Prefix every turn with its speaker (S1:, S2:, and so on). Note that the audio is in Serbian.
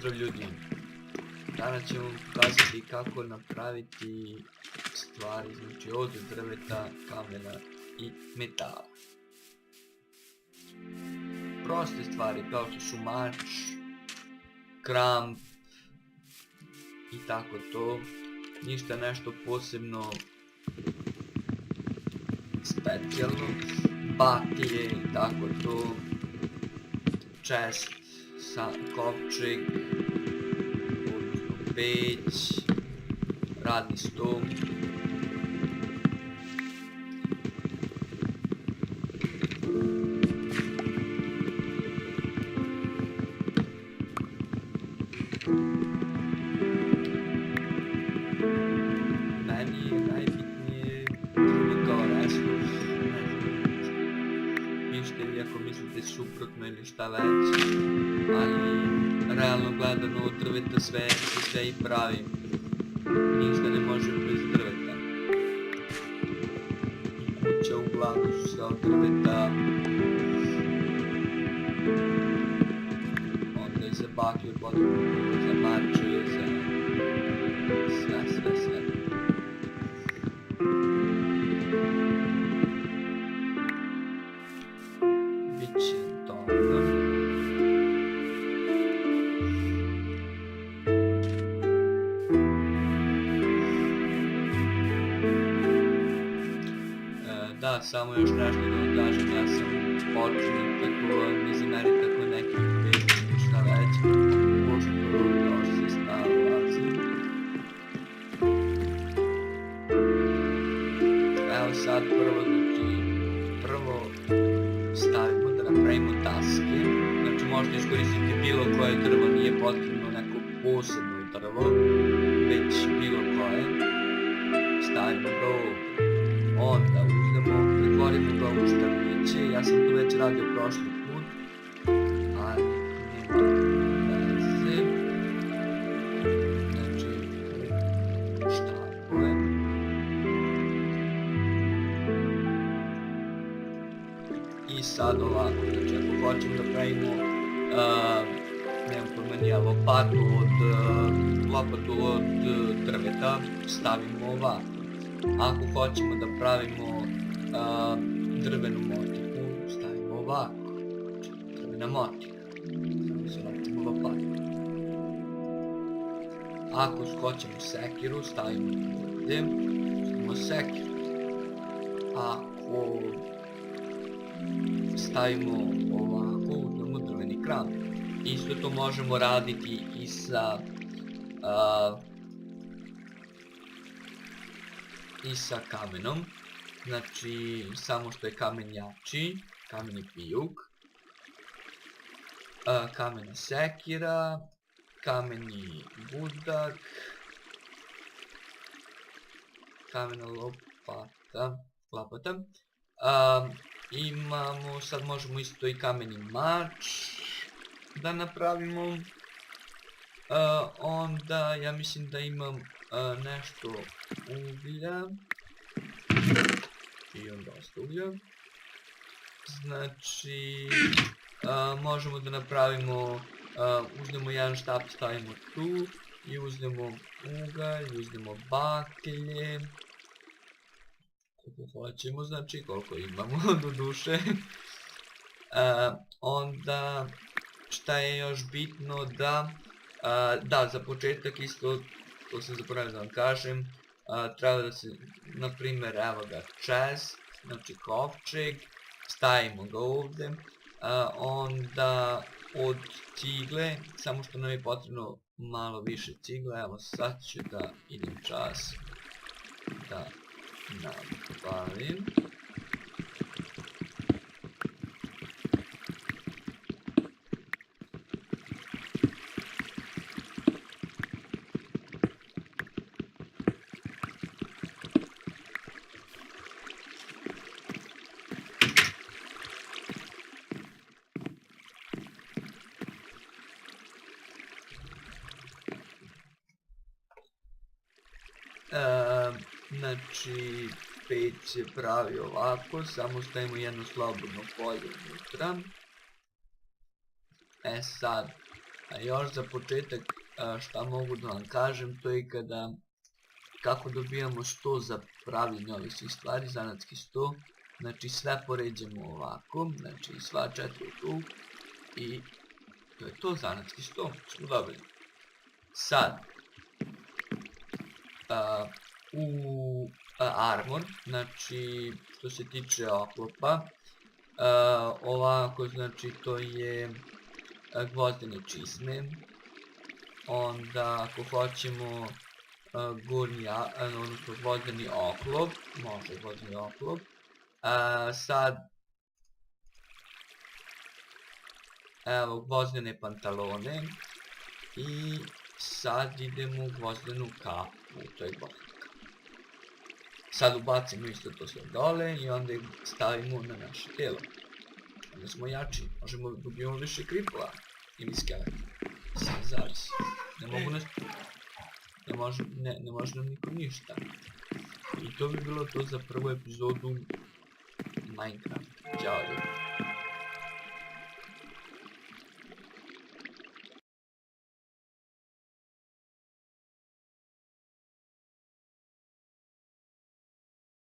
S1: Pozdrav ljudi, danas ćemo vam pokazati kako napraviti stvari, znači od drveta, kamena i metala. Proste stvari kao što su mač, kramp i tako to, ništa nešto posebno specijalno, baklje i tako to, čest, kovčeg, odnosno peć, radni stol. Meni je najbitnije drvo kao resurs, pišite vi ako mislite suprotno ili šta već, ali realno gledano od drveta sve i pravi, ništa ne može bez drveta. Kuća uglavnom su sve od drveta, onda je za baklju potrebno, za mače, za sve. Biće dobro. Da, samo još nešto da vam kažem, ja sam počinjen, tako ne zamerite ako neki pešnički šta već, pošto još se snalazim. Evo sad prvo stavimo da napravimo taske, znači možete iskoristiti bilo koje drvo, nije potrebno neko posebno drvo, već bilo koje, stavimo ga ovdje. Onda pretvorimo ga u štapiće, ja sam to već radio prošli put, ali nema veze, znači štapove. I sad ovako, znači ako hoćemo da pravimo, nemam pojma, lopatu od drveta, stavimo ovako. Ako hoćemo da pravimo drvenu motiku, stavimo ovako, znači drvena motika, stavimo se lepimo lopatu. Ako hoćemo sekiru, stavimo ovdje, stavimo sekiru. Ako stavimo ovako, uzmemo drveni kramp. Isto to možemo raditi i sa kamenom, znači samo što je kamen jači, kameni pijuk, kamena sekira, kameni budak, kamena lopata, imamo, sad možemo isto i kameni mač da napravimo, onda ja mislim da imam nešto uglja i onda dosta uglja, znači možemo da napravimo, uzmemo jedan štap, stavimo tu i uzmemo ugalj, uzmemo baklje, koliko hoćemo, znači koliko imamo do duše. Onda šta je još bitno da za početak isto, to sam zaboravio da vam kažem, treba da se, na primjer, evo ga, chest, znači kovčeg, stavimo ga ovdje, onda od cigle, samo što nam je potrebno malo više cigle, evo sad ću da idem čas da nabavim. Znači, peć se pravi ovako, samo stavimo jedno slobodno polje unutra. Sad, A još za početak šta mogu da vam kažem, to je kako dobijamo sto za pravljenje ovih svih stvari, zanatski sto. Znači sve poređamo ovako, znači sva 4 tu i to je to, zanatski sto, smo dobili. Sad, u armor, znači što se tiče oklopa, ovako znači to je gvozdene čizme, onda ako hoćemo gornji, odnosno gvozdeni oklop, može gvozdeni oklop, sad evo gvozdene pantalone i sad idemo u gvozdenu kapu, to je gvozdena kapa. Sad ubacimo isto to sve dole i onda ih stavimo na naše telo. Onda smo jači, možemo da dobijemo više kripova ili skeleta. Sad zavisi. Ne mogu nas... Ne može nam niko ništa. I to bi bilo to za prvu epizodu Minecraft. Ćao ljudi.